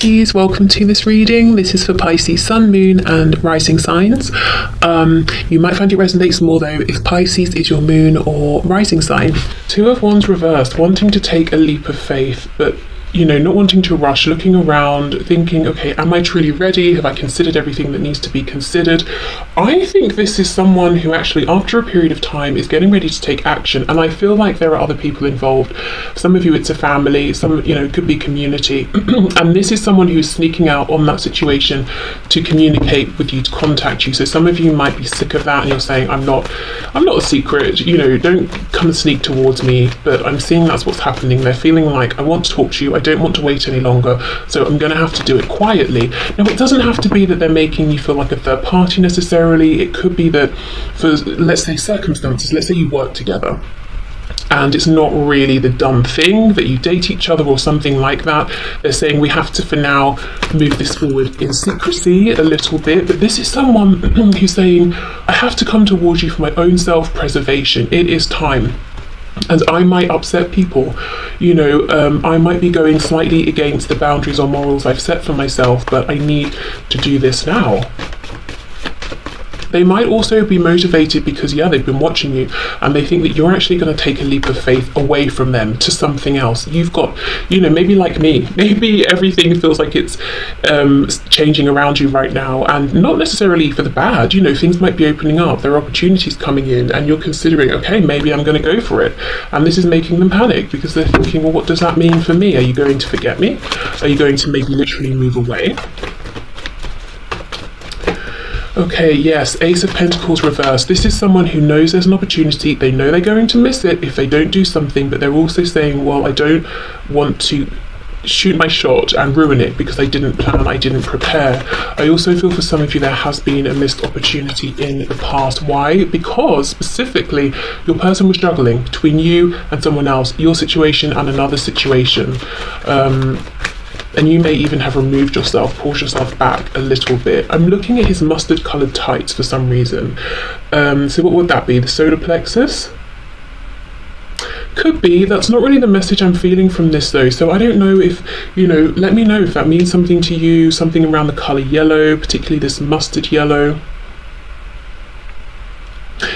Pisces, welcome to this reading. This is for Pisces Sun, Moon and Rising signs. You might find it resonates more though if Pisces is your moon or rising sign. Two of Wands reversed, wanting to take a leap of faith, but not wanting to rush, looking around, thinking, okay, am I truly ready? Have I considered everything that needs to be considered? I think this is someone who actually, after a period of time, is getting ready to take action. And I feel like there are other people involved. Some of you, it's a family, some, it could be community. And this is someone who's sneaking out on that situation to communicate with you, to contact you. So some of you might be sick of that and you're saying, I'm not a secret, don't come and sneak towards me. But I'm seeing that's what's happening. They're feeling like, I want to talk to you. I don't want to wait any longer, so I'm going to have to do it quietly. Now, it doesn't have to be that they're making you feel like a third party necessarily. It could be that for, let's say, circumstances, let's say you work together and it's not really the done thing that you date each other or something like that. They're saying we have to, for now, move this forward in secrecy a little bit. But this is someone who's saying, I have to come towards you for my own self-preservation. It is time. And I might upset people, I might be going slightly against the boundaries or morals I've set for myself, but I need to do this now. They might also be motivated because, they've been watching you and they think that you're actually going to take a leap of faith away from them to something else. You've got, maybe like me, maybe everything feels like it's changing around you right now, and not necessarily for the bad. Things might be opening up, there are opportunities coming in, and you're considering, okay, maybe I'm going to go for it. And this is making them panic because they're thinking, well, what does that mean for me? Are you going to forget me? Are you going to maybe literally move away? Okay, yes, Ace of Pentacles reversed. This is someone who knows there's an opportunity. They know they're going to miss it if they don't do something, but they're also saying, well, I don't want to shoot my shot and ruin it because I didn't plan, I didn't prepare. I also feel for some of you there has been a missed opportunity in the past. Why? Because specifically your person was juggling between you and someone else, your situation and another situation. And you may even have removed yourself, pulled yourself back a little bit. I'm looking at his mustard coloured tights for some reason. So what would that be? The solar plexus? Could be. That's not really the message I'm feeling from this though. So I don't know if, let me know if that means something to you, something around the colour yellow, particularly this mustard yellow.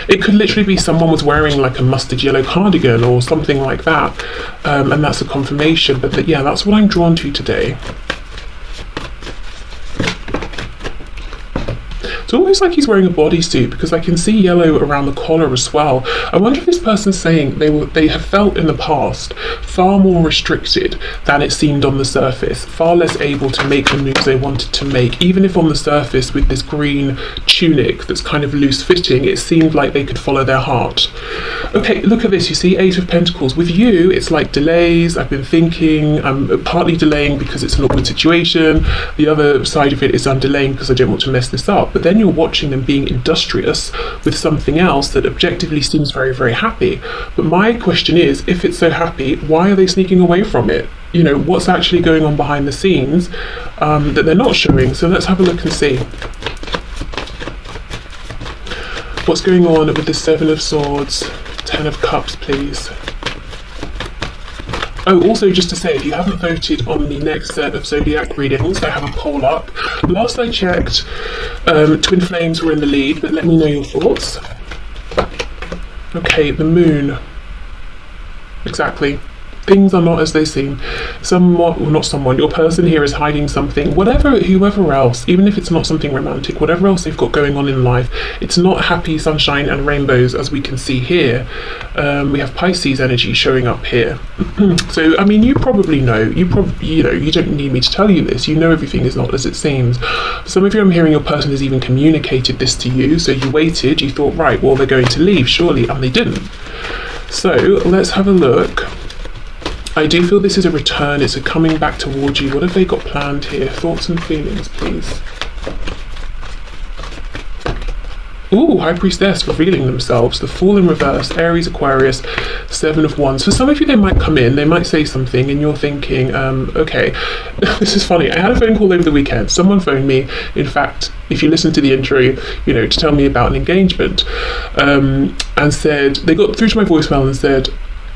It could literally be someone was wearing like a mustard yellow cardigan or something like that, and that's a confirmation. But that's what I'm drawn to today. It's almost like he's wearing a bodysuit because I can see yellow around the collar as well. I wonder if this person's saying they have felt in the past far more restricted than it seemed on the surface, far less able to make the moves they wanted to make, even if on the surface with this green tunic that's kind of loose fitting, it seemed like they could follow their heart. Okay, look at this, you see Eight of Pentacles. With you, it's like delays. I've been thinking, I'm partly delaying because it's an awkward situation. The other side of it is I'm delaying because I don't want to mess this up. But then you're watching them being industrious with something else that objectively seems very, very happy. But my question is, if it's so happy, why are they sneaking away from it? What's actually going on behind the scenes that they're not showing? So let's have a look and see. What's going on with the Seven of Swords, Ten of Cups, please? Oh, also just to say, if you haven't voted on the next set of Zodiac readings, I have a poll up. Last I checked, Twin Flames were in the lead, but let me know your thoughts. Okay, the Moon. Exactly. Things are not as they seem. Your person here is hiding something. Whoever else, even if it's not something romantic, whatever else they've got going on in life, it's not happy sunshine and rainbows as we can see here. We have Pisces energy showing up here. So, you probably know, you don't need me to tell you this. You know everything is not as it seems. Some of you, I'm hearing your person has even communicated this to you. So you waited, you thought, right, well, they're going to leave, surely, and they didn't. So let's have a look. I do feel this is a return, it's a coming back towards you. What have they got planned here? Thoughts and feelings, please. Ooh, High Priestess revealing themselves. The Fool in reverse, Aries, Aquarius, Seven of Wands. For some of you, they might come in, they might say something, and you're thinking, okay, this is funny. I had a phone call over the weekend. Someone phoned me, in fact, if you listen to the intro, to tell me about an engagement, and said, they got through to my voicemail and said,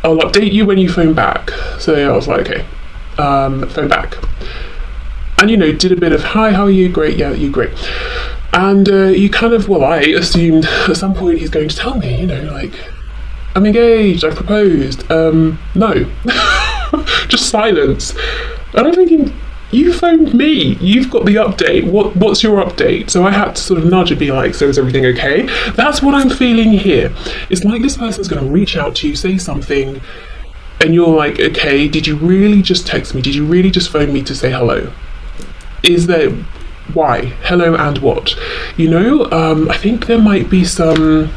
I'll update you when you phone back. So I was like, okay, phone back. and did a bit of, hi, how are you? Great, yeah, you great. And you kind of, well, I assumed at some point he's going to tell me, like, I'm engaged, I've proposed. No. Just silence. And I'm thinking, you phoned me, you've got the update, what's your update? So I had to sort of nudge and be like, so is everything okay? That's what I'm feeling here. It's like this person's going to reach out to you, say something, and you're like, okay, did you really just text me? Did you really just phone me to say hello? Is there, why? Hello and what? I think there might be some,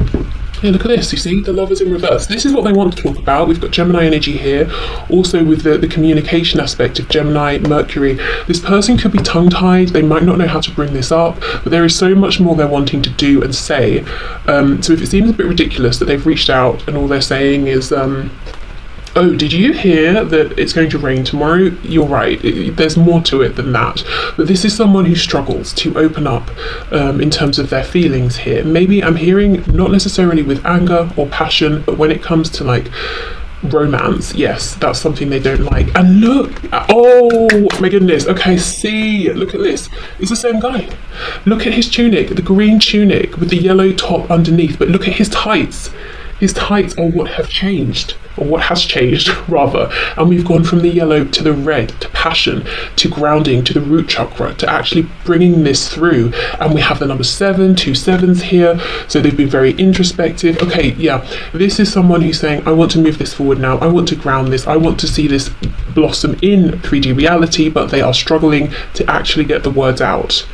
yeah, look at this, you see, the Lovers in reverse. This is what they want to talk about. We've got Gemini energy here, also with the communication aspect of Gemini, Mercury. This person could be tongue-tied, they might not know how to bring this up, but there is so much more they're wanting to do and say. So if it seems a bit ridiculous that they've reached out and all they're saying is, oh, did you hear that it's going to rain tomorrow? You're right, there's more to it than that. But this is someone who struggles to open up in terms of their feelings here. Maybe I'm hearing not necessarily with anger or passion, but when it comes to like romance, yes, that's something they don't like. And look, oh my goodness, okay, see, look at this. It's the same guy. Look at his tunic, the green tunic with the yellow top underneath, but look at his tights. His tights are what have changed, or what has changed rather, and we've gone from the yellow to the red, to passion, to grounding, to the root chakra, to actually bringing this through. And we have the number 7, 2 sevens here, so they've been very introspective. Okay, yeah, this is someone who's saying, I want to move this forward now, I want to ground this, I want to see this blossom in 3D reality, but they are struggling to actually get the words out.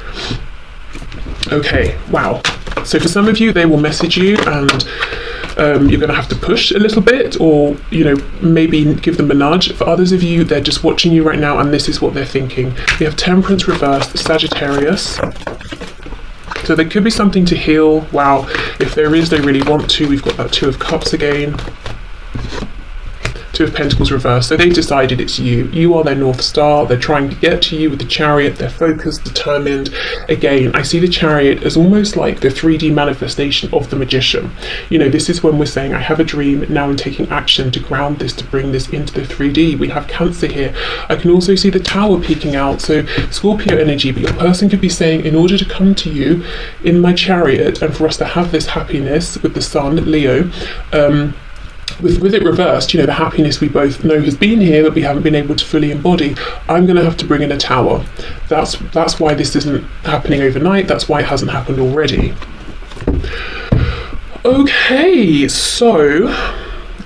Okay, wow. So for some of you, they will message you and you're going to have to push a little bit, or maybe give them a nudge. For others of you, they're just watching you right now and this is what they're thinking. We have Temperance reversed, Sagittarius. So there could be something to heal. Wow, if there is, they really want to. We've got that 2 of Cups again. 2 of Pentacles reversed. So they've decided it's you. You are their North Star. They're trying to get to you with the Chariot. They're focused, determined. Again, I see the Chariot as almost like the 3D manifestation of the Magician. This is when we're saying, I have a dream, now I'm taking action to ground this, to bring this into the 3D. We have Cancer here. I can also see the Tower peeking out. So Scorpio energy, but your person could be saying, in order to come to you in my Chariot and for us to have this happiness with the Sun, Leo, with it reversed, the happiness we both know has been here, but we haven't been able to fully embody, I'm going to have to bring in a Tower. That's why this isn't happening overnight. That's why it hasn't happened already. Okay, so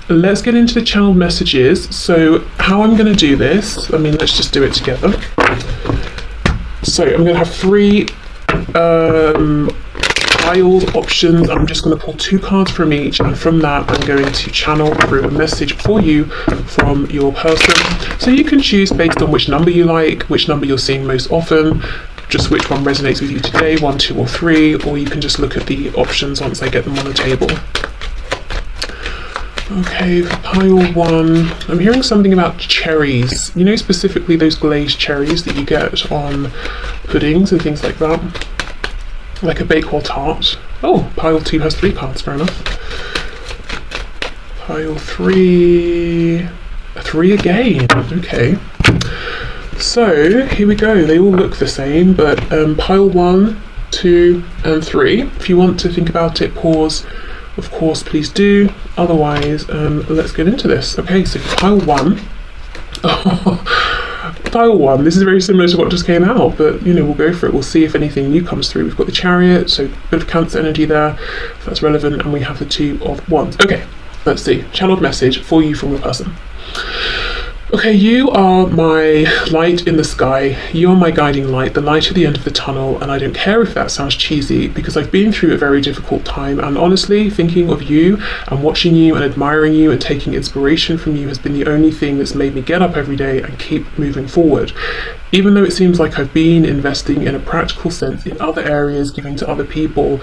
let's get into the channeled messages. So how I'm going to do this, let's just do it together. So I'm going to have 3 tiled options. I'm just going to pull 2 cards from each, and from that I'm going to channel through a message for you from your person. So you can choose based on which number you like, which number you're seeing most often, just which one resonates with you today, 1, 2 or 3, or you can just look at the options once I get them on the table. Okay, for pile 1, I'm hearing something about cherries, specifically those glazed cherries that you get on puddings and things like that. Like a Bakewell tart. Oh, pile 2 has 3 cards, fair enough. Pile 3... 3 again, okay. So, here we go. They all look the same, but pile 1, 2 and 3. If you want to think about it, pause. Of course, please do. Otherwise, let's get into this. Okay, so pile 1. Pile 1, this is very similar to what just came out, but we'll go for it. We'll see if anything new comes through. We've got the Chariot, so a bit of Cancer energy there, if that's relevant, and we have the 2 of Wands. Okay, let's see. Channeled message for you from your person. Okay, you are my light in the sky, you are my guiding light, the light at the end of the tunnel, and I don't care if that sounds cheesy, because I've been through a very difficult time, and honestly, thinking of you and watching you and admiring you and taking inspiration from you has been the only thing that's made me get up every day and keep moving forward. Even though it seems like I've been investing in a practical sense in other areas, giving to other people,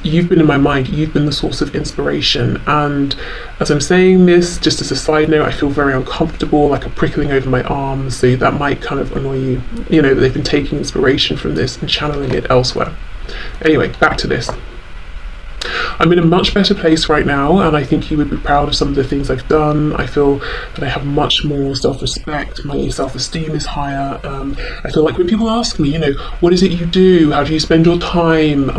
you've been in my mind, you've been the source of inspiration. And as I'm saying this, just as a side note, I feel very uncomfortable, like a prickling over my arms, so that might kind of annoy you, that they've been taking inspiration from this and channeling it elsewhere. Anyway, back to this. I'm in a much better place right now, and I think you would be proud of some of the things I've done. I feel that I have much more self-respect. My self-esteem is higher. I feel like when people ask me, what is it you do? How do you spend your time?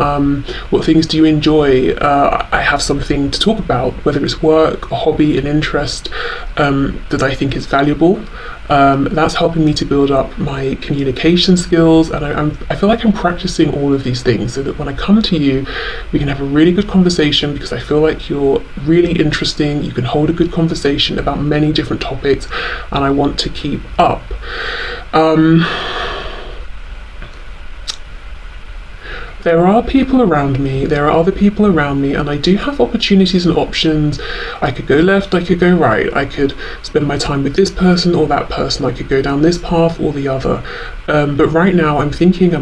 What things do you enjoy? I have something to talk about, whether it's work, a hobby, an interest that I think is valuable. That's helping me to build up my communication skills, and I feel like I'm practicing all of these things so that when I come to you, we can have a really good conversation, because I feel like you're really interesting. You can hold a good conversation about many different topics, and I want to keep up. There are people around me, there are other people around me, and I do have opportunities and options. I could go left, I could go right, I could spend my time with this person or that person, I could go down this path or the other. But right now I'm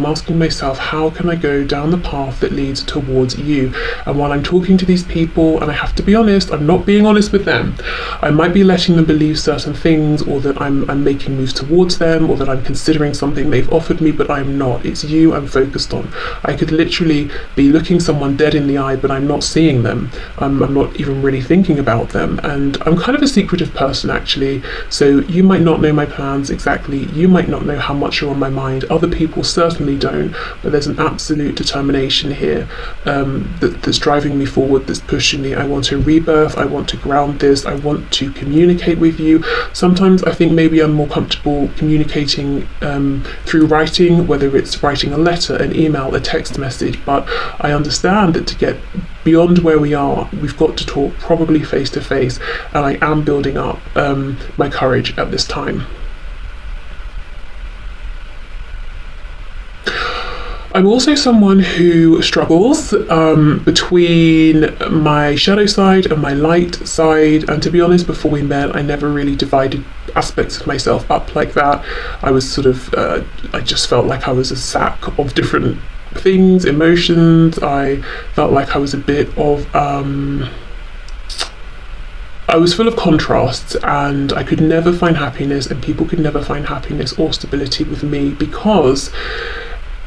asking myself, how can I go down the path that leads towards you? And while I'm talking to these people, and I have to be honest, I'm not being honest with them. I might be letting them believe certain things, or that I'm making moves towards them, or that I'm considering something they've offered me, but I'm not. It's you I'm focused on. I could literally be looking someone dead in the eye, but I'm not seeing them. I'm not even really thinking about them, and I'm kind of a secretive person, actually. So you might not know my plans exactly, you might not know how much you're on my mind, other people certainly don't, but there's an absolute determination here that's driving me forward, that's pushing me. I want a rebirth, I want to ground this, I want to communicate with you. Sometimes I think maybe I'm more comfortable communicating through writing, whether it's writing a letter, an email, a text message, but I understand that to get beyond where we are, we've got to talk probably face to face, and I am building up my courage at this time. I'm also someone who struggles between my shadow side and my light side, and to be honest, before we met, I never really divided aspects of myself up like that. I was sort of, I just felt like I was a sack of different things, emotions. I felt like I was a bit of, I was full of contrasts, and I could never find happiness, and people could never find happiness or stability with me, because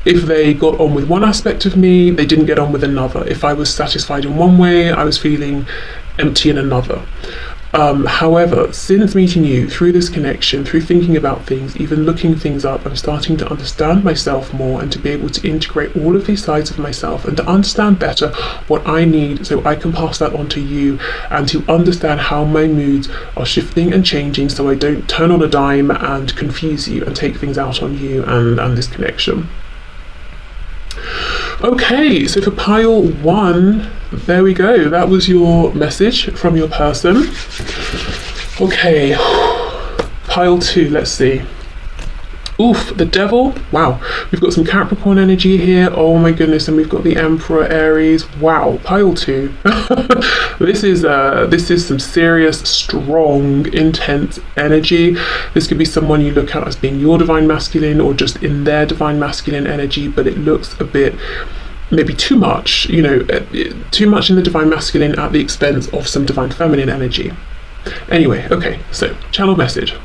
if they got on with one aspect of me, they didn't get on with another. If I was satisfied in one way, I was feeling empty in another. However, since meeting you, through this connection, through thinking about things, even looking things up, I'm starting to understand myself more, and to be able to integrate all of these sides of myself, and to understand better what I need so I can pass that on to you, and to understand how my moods are shifting and changing, so I don't turn on a dime and confuse you and take things out on you and this connection. Okay, so for pile 1, there we go. That was your message from your person. Okay, pile 2, let's see. Oof, the devil. Wow, we've got some Capricorn energy here. Oh my goodness, and we've got the Emperor, Aries. Wow, pile 2. This is some serious, strong, intense energy. This could be someone you look at as being your divine masculine, or just in their divine masculine energy, but it looks a bit, maybe too much, too much in the divine masculine at the expense of some divine feminine energy. Anyway, okay, so channel message.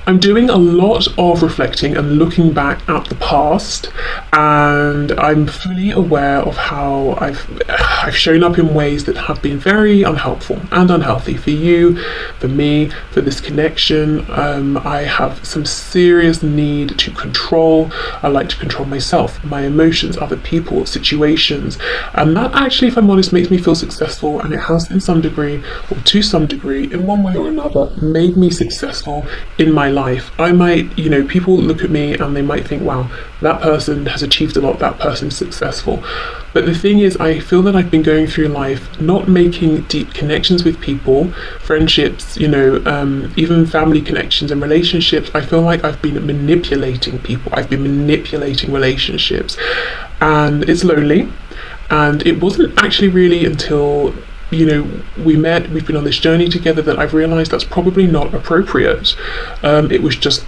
I'm doing a lot of reflecting and looking back at the past, and I'm fully aware of how I've shown up in ways that have been very unhelpful and unhealthy for you, for me, for this connection. I have some serious need to control. I like to control myself, my emotions, other people, situations, and that actually, if I'm honest, makes me feel successful, and it has in some degree, or to some degree, in one way or another, made me successful in my life. I might, people look at me and they might think, wow, that person has achieved a lot, that person's successful. But the thing is, I feel that I've been going through life not making deep connections with people, friendships, even family connections and relationships. I feel like I've been manipulating people, I've been manipulating relationships, and it's lonely. And it wasn't actually really until we met, we've been on this journey together, that I've realised that's probably not appropriate. It was just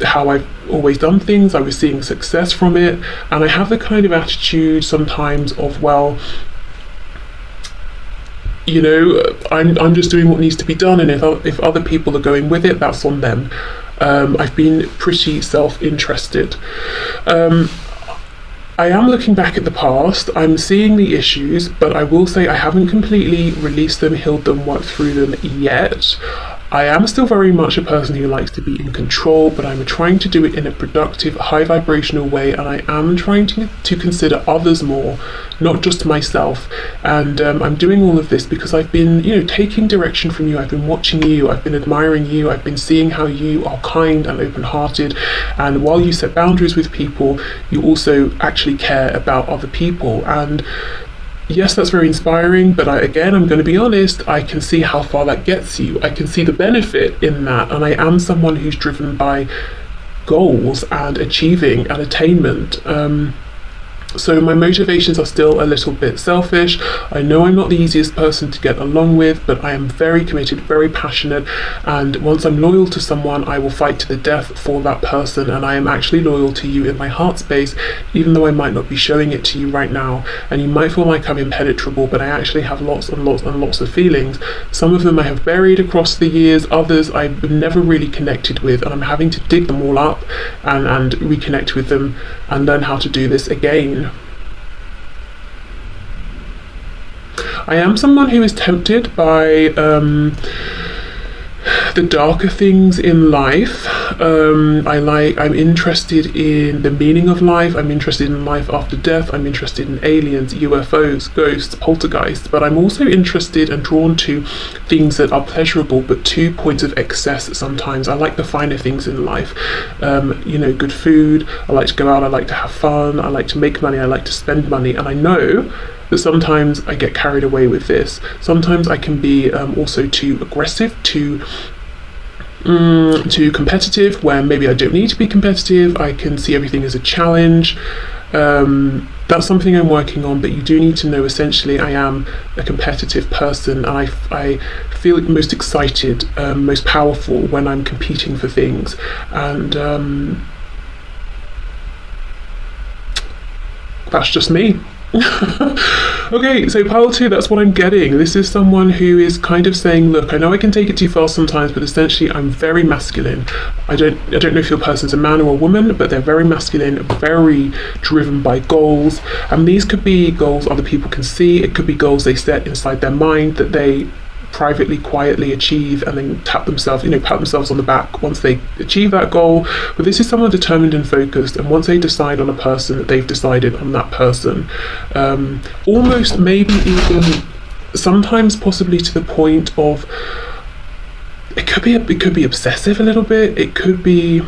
how I've always done things. I was seeing success from it, and I have the kind of attitude sometimes of, well, I'm just doing what needs to be done, and if other people are going with it, that's on them. I've been pretty self-interested. I am looking back at the past, I'm seeing the issues, but I will say I haven't completely released them, healed them, worked through them yet. I am still very much a person who likes to be in control, but I'm trying to do it in a productive, high vibrational way, and I am trying to consider others more, not just myself. And I'm doing all of this because I've been, taking direction from you. I've been watching you, I've been admiring you, I've been seeing how you are kind and open-hearted, and while you set boundaries with people, you also actually care about other people. And yes, that's very inspiring, but I'm going to be honest, I can see how far that gets you. I can see the benefit in that, and I am someone who's driven by goals and achieving and attainment. So my motivations are still a little bit selfish. I know I'm not the easiest person to get along with, but I am very committed, very passionate, and once I'm loyal to someone, I will fight to the death for that person, and I am actually loyal to you in my heart space, even though I might not be showing it to you right now, and you might feel like I'm impenetrable, but I actually have lots and lots and lots of feelings. Some of them I have buried across the years, others I've never really connected with, and I'm having to dig them all up and reconnect with them and learn how to do this again. I am someone who is tempted by the darker things in life. I'm interested in the meaning of life. I'm interested in life after death. I'm interested in aliens, UFOs, ghosts, poltergeists, but I'm also interested and drawn to things that are pleasurable, but to points of excess sometimes. I like the finer things in life. Good food. I like to go out. I like to have fun. I like to make money. I like to spend money. And I know that sometimes I get carried away with this. Sometimes I can be also too aggressive, too competitive, where maybe I don't need to be competitive. I can see everything as a challenge. That's something I'm working on, but you do need to know essentially I am a competitive person, and I feel most excited, most powerful when I'm competing for things. And that's just me. Okay, so pile 2, that's what I'm getting. This is someone who is kind of saying, look, I know I can take it too far sometimes, but essentially I'm very masculine. I don't know if your person's a man or a woman, but they're very masculine, very driven by goals. And these could be goals other people can see. It could be goals they set inside their mind that they privately, quietly achieve, and then pat themselves on the back once they achieve that goal. But this is someone determined and focused, and once they decide on a person, they've decided on that person. Almost, maybe even sometimes possibly to the point of it could be obsessive a little bit. It could be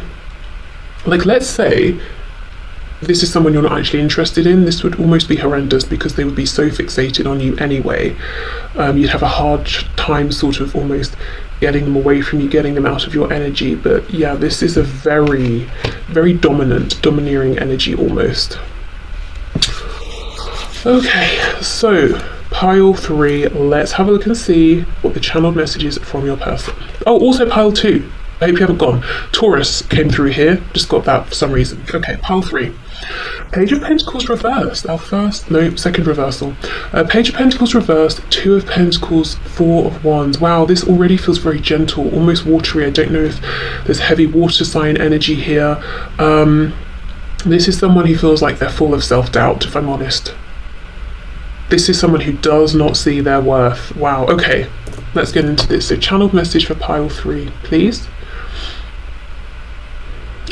like, let's say this is someone you're not actually interested in. This would almost be horrendous because they would be so fixated on you anyway. You'd have a hard time sort of almost getting them away from you, getting them out of your energy. But yeah, this is a very, very domineering energy almost. Okay, so pile 3, let's have a look and see what the channeled message is from your person. Oh, also pile 2. I hope you haven't gone. Taurus came through here, just got that for some reason. Okay, pile 3. Page of Pentacles reversed, second reversal. Page of Pentacles reversed, 2 of Pentacles, 4 of Wands. Wow, this already feels very gentle, almost watery. I don't know if there's heavy water sign energy here. This is someone who feels like they're full of self-doubt, if I'm honest. This is someone who does not see their worth. Wow, okay, let's get into this. So channeled message for pile 3, please.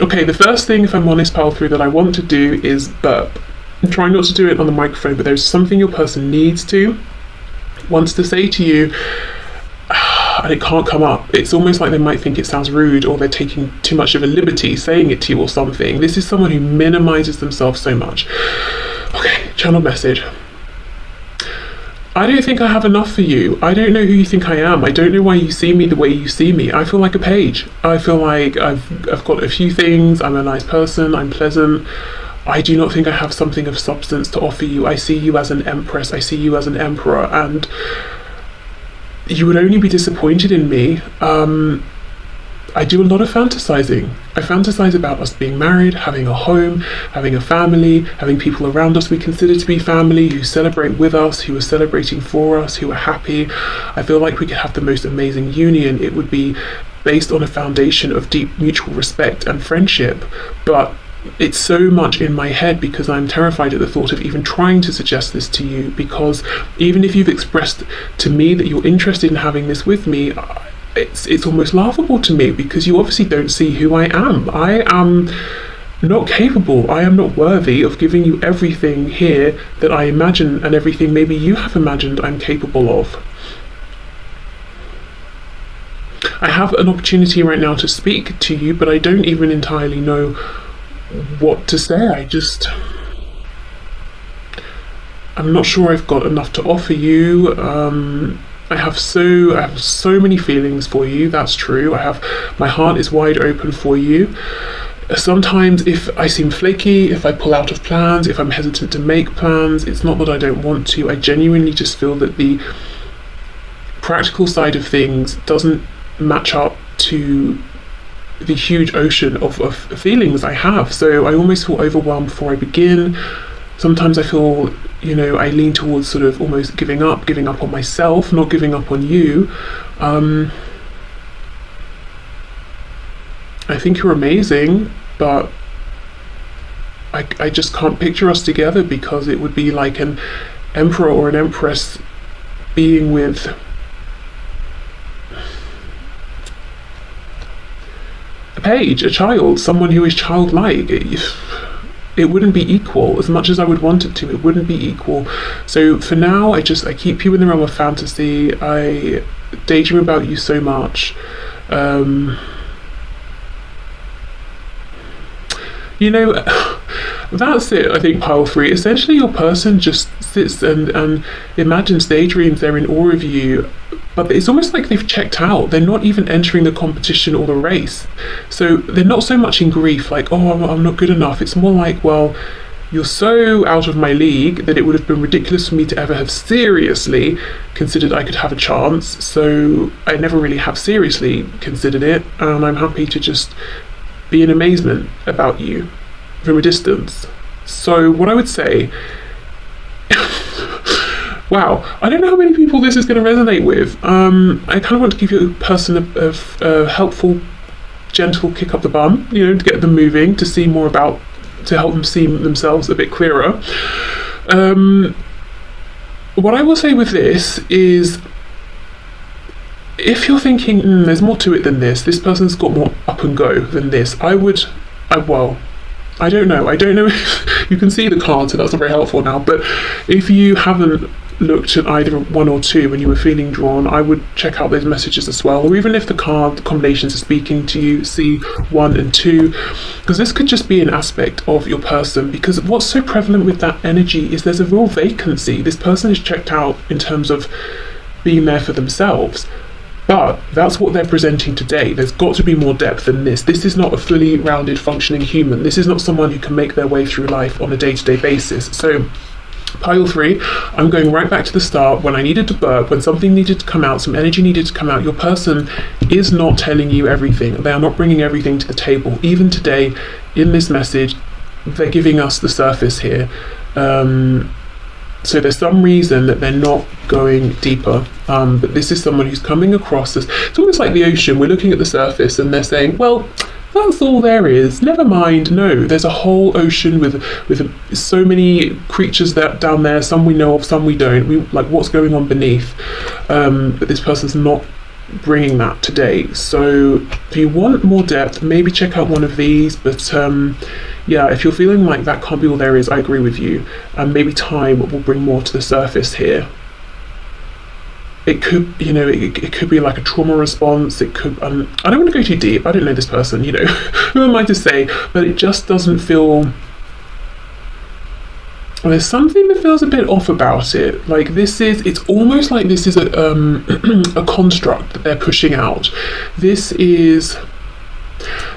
Okay, the first thing, if I'm honest, pile 3, that I want to do is burp. I'm trying not to do it on the microphone, but there's something your person wants to say to you, and it can't come up. It's almost like they might think it sounds rude, or they're taking too much of a liberty saying it to you or something. This is someone who minimizes themselves so much. Okay, channel message. I don't think I have enough for you. I don't know who you think I am. I don't know why you see me the way you see me. I feel like a page. I feel like I've got a few things. I'm a nice person. I'm pleasant. I do not think I have something of substance to offer you. I see you as an empress. I see you as an emperor, and you would only be disappointed in me. I do a lot of fantasizing. I fantasize about us being married, having a home, having a family, having people around us we consider to be family, who celebrate with us, who are celebrating for us, who are happy. I feel like we could have the most amazing union. It would be based on a foundation of deep mutual respect and friendship. But it's so much in my head because I'm terrified at the thought of even trying to suggest this to you, because even if you've expressed to me that you're interested in having this with me, it's almost laughable to me, because you obviously don't see who I am. I am not capable, I am not worthy of giving you everything here that I imagine, and everything maybe you have imagined I'm capable of. I have an opportunity right now to speak to you, but I don't even entirely know what to say. I'm not sure I've got enough to offer you. I have so many feelings for you, that's true. My heart is wide open for you. Sometimes if I seem flaky, if I pull out of plans, if I'm hesitant to make plans, it's not that I don't want to. I genuinely just feel that the practical side of things doesn't match up to the huge ocean of feelings I have. So I almost feel overwhelmed before I begin. Sometimes I feel, I lean towards sort of almost giving up on myself, not giving up on you. I think you're amazing, but I just can't picture us together, because it would be like an emperor or an empress being with a page, a child, someone who is childlike. It wouldn't be equal. As much as I would want it to, it wouldn't be equal. So for now, I keep you in the realm of fantasy. I daydream about you so much. That's it, I think, pile 3. Essentially, your person just sits and imagines daydreams, they're in awe of you, but it's almost like they've checked out. They're not even entering the competition or the race. So they're not so much in grief, like, oh, I'm not good enough. It's more like, well, you're so out of my league that it would have been ridiculous for me to ever have seriously considered I could have a chance. So I never really have seriously considered it, and I'm happy to just be in amazement about you from a distance. So what I would say, wow, I don't know how many people this is going to resonate with. I kind of want to give you a person a helpful, gentle kick up the bum, to get them moving, to help them see themselves a bit clearer. What I will say with this is, if you're thinking, there's more to it than this person's got more up and go than this, I don't know if you can see the cards, so that's not very helpful now, but if you haven't looked at either 1 or 2 and you were feeling drawn, I would check out those messages as well. Or even if the card combinations are speaking to you, see 1 and 2, because this could just be an aspect of your person. Because what's so prevalent with that energy is there's a real vacancy. This person is checked out in terms of being there for themselves. But that's what they're presenting today. There's got to be more depth than this. This is not a fully rounded functioning human. This is not someone who can make their way through life on a day-to-day basis. So pile 3, I'm going right back to the start, when I needed to burp, when something needed to come out, some energy needed to come out. Your person is not telling you everything. They are not bringing everything to the table. Even today, in this message, they're giving us the surface here. So there's some reason that they're not going deeper, but this is someone who's coming across this. It's almost like the ocean. We're looking at the surface and they're saying, well, that's all there is, never mind. No, there's a whole ocean with so many creatures that down there, some we know of, some we don't. Like, what's going on beneath, but this person's not bringing that today. So if you want more depth, maybe check out one of these, but yeah, if you're feeling like that can't be all there is, I agree with you, and maybe time will bring more to the surface here. It could, it could be like a trauma response. It could, I don't want to go too deep, I don't know this person, who am I to say, but it just doesn't feel, there's something that feels a bit off about it. Like, it's almost like this is a construct that they're pushing out. This is,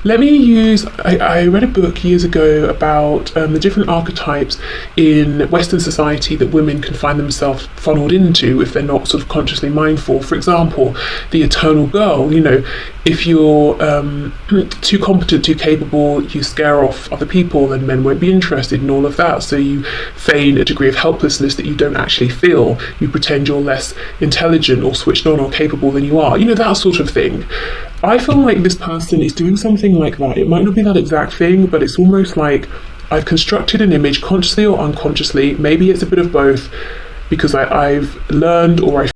I read a book years ago about the different archetypes in Western society that women can find themselves funneled into if they're not sort of consciously mindful. For example, the eternal girl, if you're too competent, too capable, you scare off other people, then men won't be interested in all of that. So you feign a degree of helplessness that you don't actually feel. You pretend you're less intelligent or switched on or capable than you are. That sort of thing. I feel like this person is doing something like that. It might not be that exact thing, but it's almost like I've constructed an image consciously or unconsciously. Maybe it's a bit of both, because I've learned, or I